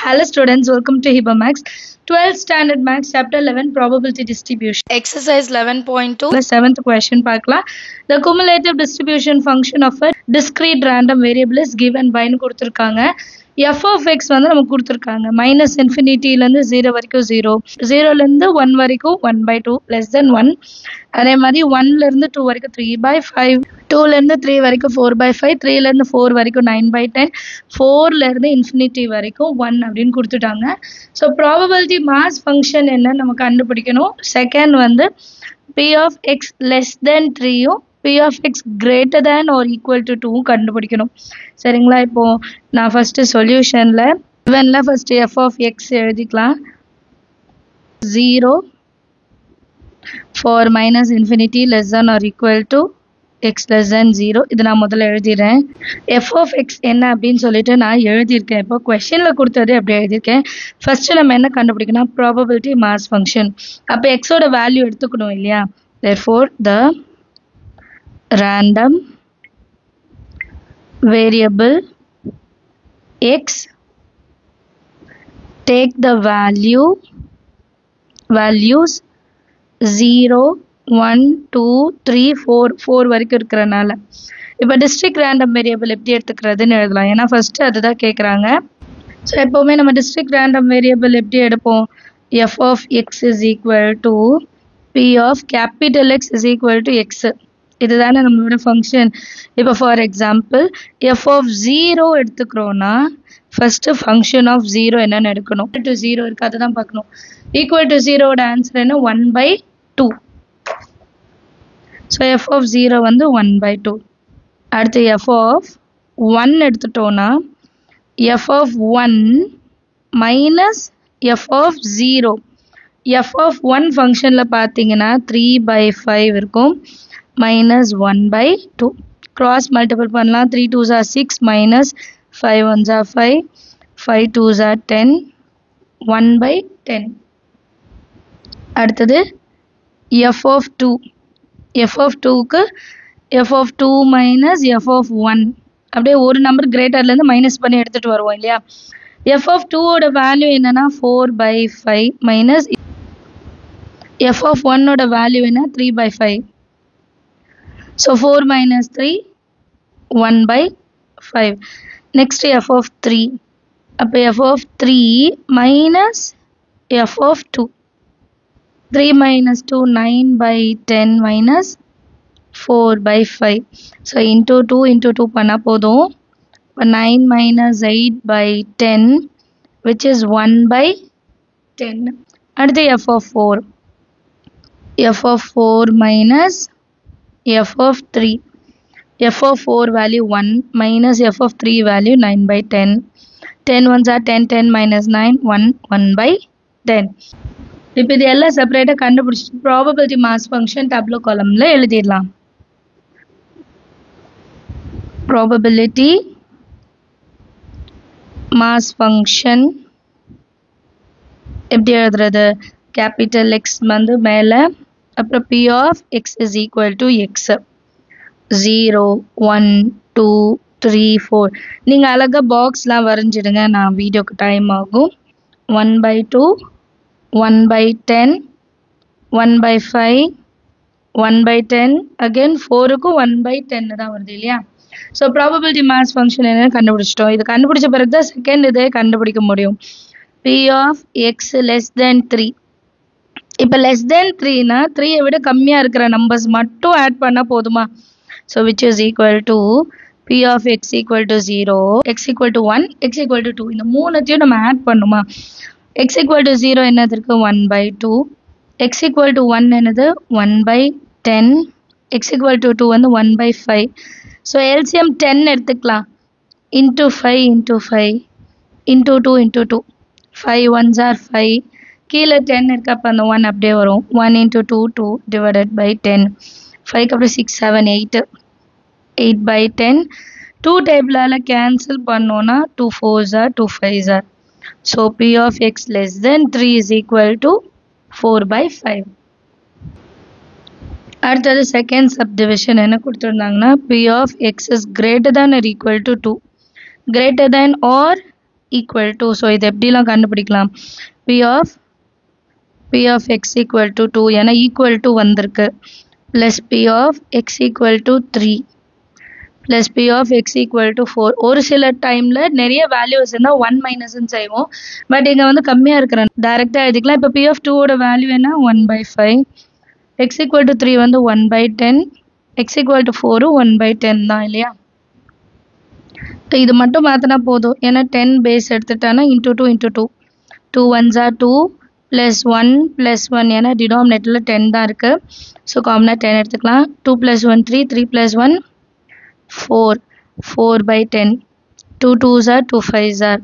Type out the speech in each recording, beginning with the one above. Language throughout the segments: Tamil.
Hello students, welcome to Hiba Max. 12th Standard Max, Chapter 11, Probability Distribution. Exercise 11.2. The 7th question பார்க்கலாம். The cumulative distribution function of a discrete random variable is given by னு கொடுத்திருக்காங்க. f of x வந்து நமக்கு கொடுத்திருக்காங்க. minus infinity ல இருந்து 0 வரைக்கும் 0, 0 ல இருந்து 1 வரைக்கும் 1/2 less than 1. அதே மாதிரி 1 ல இருந்து 2 வரைக்கும் 3/5, 2 ல இருந்து 3 வரைக்கும் 4/5, 3 ல இருந்து 4 வரைக்கும் 9/10, 4 ல இருந்து infinity வரைக்கும் 1 அப்படின்னு கொடுத்துட்டாங்க. ஸோ ப்ராபபிலிட்டி மாஸ் ஃபங்க்ஷன் என்னன்னு நம்ம கண்டுபிடிக்கணும். செகண்ட் வந்து p of x less than 3யும் p of x greater than or equal to 2 கண்டுபிடிக்கணும். சரிங்களா? இப்போ நான் ஃபர்ஸ்ட் சொல்யூஷன்ல இவன்ல ஃபர்ஸ்ட் f of x எழுதிக்கலாம். 0 for minus infinity less than or equal to x less than 0. இது நான் முதல்ல எழுதிடுறேன். f of x என்ன அப்படின்னு சொல்லிட்டு நான் எழுதியிருக்கேன். இப்போ கொஸ்டின்ல கொடுத்தது அப்படி எழுதியிருக்கேன். ஃபர்ஸ்ட் நம்ம என்ன கண்டுபிடிக்கணும்? Probability mass function. அப்போ எக்ஸோட வேல்யூ எடுத்துக்கணும் இல்லையா? therefore the random variable x take the values 0, 1, 2, 3, 4 வரைக்கும் இருக்கிறனால இப்போ டிஸ்ட்ரிக்ட் ரேண்டம் வேரியபிள் எப்படி எடுத்துக்கிறதுன்னு எழுதலாம். ஏன்னா ஃபர்ஸ்ட் அதுதான் கேட்குறாங்க. ஸோ எப்போவுமே நம்ம டிஸ்ட்ரிக்ட் ரேண்டம் வேரியபிள் எப்படி எடுப்போம்? f of x is equal to p of capital X is equal to x. இதுதானே நம்மளோட ஃபங்க்ஷன். இப்போ ஃபார் எக்ஸாம்பிள் f of 0 எடுத்துக்கிறோன்னா ஃபர்ஸ்ட் ஃபங்க்ஷன் ஆஃப் 0 என்னன்னு எடுக்கணும். டு 0 இருக்கு, அதை தான் பார்க்கணும். ஈக்குவல் டு 0வோட ஆன்சர் என்ன? 1/2. ஸோ f of 0 வந்து 1/2. அடுத்து f of 1 எடுத்துட்டோன்னா f of 1 minus f of 0. f of 1 ஃபங்க்ஷனில் பார்த்தீங்கன்னா 3/5 இருக்கும், மைனஸ் 1/2. கிராஸ் மல்டிபிள் பண்ணலாம். 3 2s are 6 minus 5 1s are 5, 5 2s are 10, 1/10. அடுத்தது f of 2. f of 2க்கு f of 2 minus f of 1 அப்படியே ஒரு நம்பர் கிரேட்டர்லேருந்து மைனஸ் பண்ணி எடுத்துகிட்டு வருவோம் இல்லையா? f of 2ஓட வேல்யூ என்னன்னா 4/5 மைனஸ் f of 1ஓட வேல்யூ என்ன? 3/5. So 4 minus 3, 1/5. Next f of 3. அப்போ f of 3 minus f of 2. 3 minus 2, 9/10 minus 4/5. So into 2 பண்ணால் போதும். 9 minus 8/10 which is 1/10. அடுத்து f of 4. f of 4 minus f of 3. f of 4 value 1 minus f of 3 value 9/10. 10 1s are 10, 10 minus 9, 1, 1/10. இப்போ இது எல்லாம் செப்பரேட்டாக கண்டுபிடிச்சிட்டு ப்ராபபிலிட்டி மாஸ் ஃபங்க்ஷன் டேப்லோ காலம்ல எழுதிடலாம். ப்ராபபிலிட்டி மாஸ் ஃபங்க்ஷன் எப்படி எழுதுறது? கேபிட்டல் X வந்து மேலே, அப்புறம் p of x is equal to x. 0, 1, 2, 3, 4. நீங்கள் அழகாக பாக்ஸ்லாம் வரைஞ்சிடுங்க, நான் வீடியோக்கு டைம் ஆகும். 1/2, 1/10, 1/5, 1/10, அகெயின் 4க்கும் 1/10 தான் வருது இல்லையா? ஸோ ப்ராபபிலிட்டி மாஸ் ஃபங்க்ஷன் என்னன்னு கண்டுபிடிச்சிட்டோம். இது கண்டுபிடிச்ச பிறகு தான் செகண்ட் இதே கண்டுபிடிக்க முடியும். p of x less than 3. இப்போ லெஸ் தென் 3னா 3ஐ விட கம்மியாக இருக்கிற நம்பர்ஸ் மட்டும் ஆட் பண்ணால் போதுமா? So which is equal to p of x equal to 0, x equal to 1, x equal to 2. இந்த மூணுத்தையும் நம்ம ஆட் பண்ணுமா? x equal to 0 என்னது இருக்கு? 1/2. x equal to 1 என்னது? 1/10. x equal to 2 வந்து 1/5. ஸோ LCM 10 எடுத்துக்கலாம். into 5 into 5 into 2 into 2. 5 1s are 5. கீழே 10 இருக்கு, அப்போ அந்த 1 அப்படியே வரும். 1 into 2, 2 divided by 10. 5க்கு அப்புறம் 6 7 8, 8/10. 2 டேபிளால் கேன்சல் பண்ணோன்னா 2 4s are 2 5s are. So p of x less than 3 is equal to 4/5. அடுத்தது செகண்ட் சப்டிவிஷன் என்ன கொடுத்துருந்தாங்கன்னா p of x is greater than or equal to 2. greater than or equal to, so இது எப்படிலாம் கண்டுபிடிக்கலாம், p of x equal to 2 ஏன்னா equal to வந்திருக்கு, plus p of x equal to 3 plus p of x equal to 4. ஒரு சில டைமில் நிறைய வேல்யூஸ் இருந்தால் 1 மைனஸ்ன்னு செய்வோம், பட் இங்கே வந்து கம்மியாக இருக்கிறேன் டைரெக்டாக எழுதிக்கலாம். இப்போ p of 2ஓட வேல்யூ என்ன 1/5, x equal to 3 வந்து 1/10, x equal to 4 1/10 தான் இல்லையா. இப்போ இது மட்டும் மாற்றினா போதும், ஏன்னா 10 base எடுத்துட்டானா into 2 into 2, 2 1s are 2 plus 1 plus 1 ஏன்னா டினாமினேட்டரில் 10 தான் இருக்குது, ஸோ காமனாக 10 எடுத்துக்கலாம். 2 plus 1 3, 3 plus 1 4, 4/10, 2 2s are 2 5s are.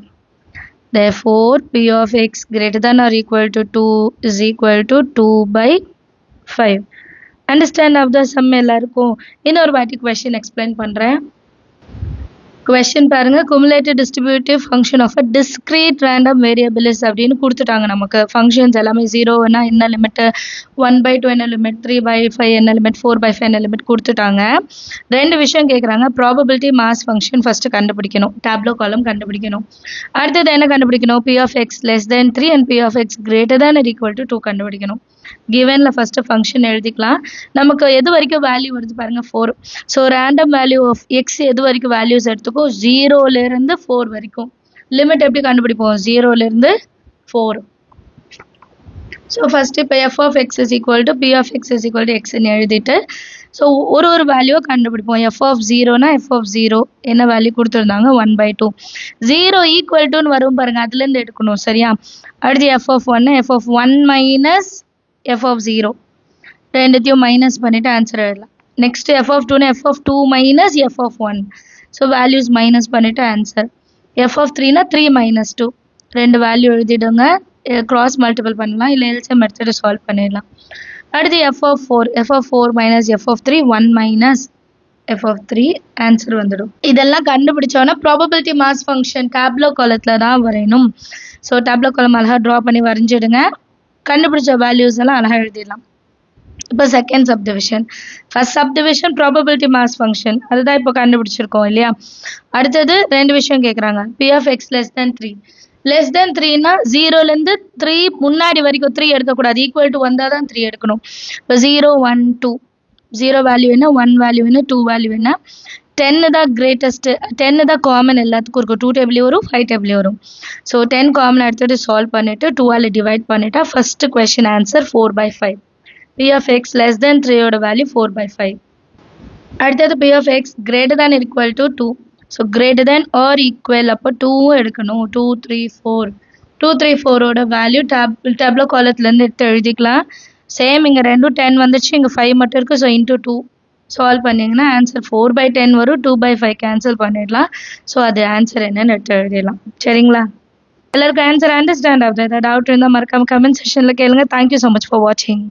Therefore, p of x greater than or equal to 2 is equal to 2/5. Understand of the sum எல்லாருக்கும் இன்னொரு வாட்டி question explain பண்ணுறேன். question பாருங்க, cumulative distributive function of a discrete random variable is அப்படின்னு கொடுத்துட்டாங்க நமக்கு. ஃபங்க்ஷன்ஸ் எல்லாமே 0னா என்ன லிமிட், 1/2 என்ன லிமிட், 3/5 என்ன லிமிட், 4/5 என்ன லிமிட் கொடுத்துட்டாங்க. ரெண்டு விஷயம் கேட்குறாங்க. ப்ராபபிலிட்டி மாஸ் ஃபங்க்ஷன் ஃபர்ஸ்ட் கண்டுபிடிக்கணும், டேப்லோ காலம் கண்டுபிடிக்கணும். அடுத்தது என்ன கண்டுபிடிக்கணும், p of x less than 3 and p of x greater than or equal to 2 கண்டுபிடிக்கணும். givenல ஃபர்ஸ்ட் ஃபங்க்ஷன் எழுதிக்கலாம். நமக்கு எது வரைக்கும் வேல்யூ வருது பாருங்க 4. So random value of x எது வரைக்கும் வேல்யூஸ் எடுத்துக்கும், 0லேருந்து 4 வரைக்கும். லிமிட் எப்படி கண்டுபிடிப்போம், 0லேருந்து 4. ஸோ ஃபர்ஸ்ட் இப்போ f of x is equal to p of x is equal to xன்னு எழுதிட்டு ஸோ ஒரு வேல்யூவை கண்டுபிடிப்போம். f of 0னா f of 0 என்ன வேல்யூ கொடுத்துருந்தாங்க 1/2. 0 ஈக்குவல் டுன்னு வரும் பாருங்க, அதுலேருந்து எடுக்கணும் சரியா. அடுத்து f of 1 f of 1 minus f of 0 ரெண்டுத்தையும் மைனஸ் பண்ணிட்டு ஆன்சர் எழுதலாம். Next f of 2 f of 2 minus f of 1, so values minus பண்ணிட்டு ஆன்சர். f of 3னா 3 minus 2, ரெண்டு வேல்யூ எழுதிடுங்க, கிராஸ் மல்டிபிள் பண்ணலாம், இல்லை எல்சிஎம் எடுத்துட்டு சால்வ் பண்ணிடலாம். அடுத்து f of 4 minus f of 3 1 minus f of 3 answer வந்துடும். இதெல்லாம் கண்டுபிடிச்சோன்னா ப்ராபபிலிட்டி மாஸ் ஃபங்க்ஷன் டேப்லோ காலத்தில் தான் வரையணும். ஸோ டேப்லோ காலம் அழகாக ட்ரா பண்ணி வரைஞ்சிடுங்க, கண்டுபிடிச்ச வேல்யூஸ் எல்லாம் அழகாக எழுதிடலாம். இப்போ second subdivision, first subdivision probability mass function அதுதான் இப்போ கண்டுபிடிச்சிருக்கோம் இல்லையா. அடுத்தது ரெண்டு விஷயம் கேட்குறாங்க, p of x less than 3. Less than 3னா 0லேருந்து 3 முன்னாடி வரைக்கும் 3 எடுக்கக்கூடாது, ஈக்குவல் டு வந்தால் தான் 3 எடுக்கணும். இப்போ 0 1 2, 0 வேல்யூ என்ன, 1 வேல்யூ என்ன, 2 வேல்யூ என்ன. 10 தான் கிரேட்டஸ்ட், 10 தான் காமன் எல்லாத்துக்கும் இருக்கும், 2 டேபிள்லையும் வரும் 5 டேபிள்லையும் வரும். ஸோ 10 காமன் எடுத்துகிட்டு சால்வ் பண்ணிவிட்டு 2ஆல் டிவைட் பண்ணிட்டா first question answer 4/5. p of x less than 3யோட வேல்யூ 4/5. அடுத்தது p of x greater than or equal to 2. So greater than or equal, அப்போ 2வும் எடுக்கணும். 2 3 4, 2 3 4ஓட வேல்யூ டேப்லோ காலத்துலேருந்து எடுத்து எழுதிக்கலாம். சேம் இங்கே ரெண்டும் 10 வந்துச்சு, இங்கே 5 மட்டும் இருக்குது, ஸோ இன்ட்டு 2 சால்வ் பண்ணிங்கன்னா ஆன்சர் 4/10 வரும். 2/5 கேன்சல் பண்ணிடலாம். ஸோ அது ஆன்சர் என்னன்னு எடுத்து எழுதிடலாம் சரிங்களா. எல்லாருக்கும் ஆன்சர் அண்டர்ஸ்டாண்ட் ஆகுது. ஏதாவது டவுட் இருந்தால் மறக்காம கமெண்ட் செக்ஷனில் கேளுங்க. தேங்க்யூ ஸோ மச் ஃபார் வாட்சிங்.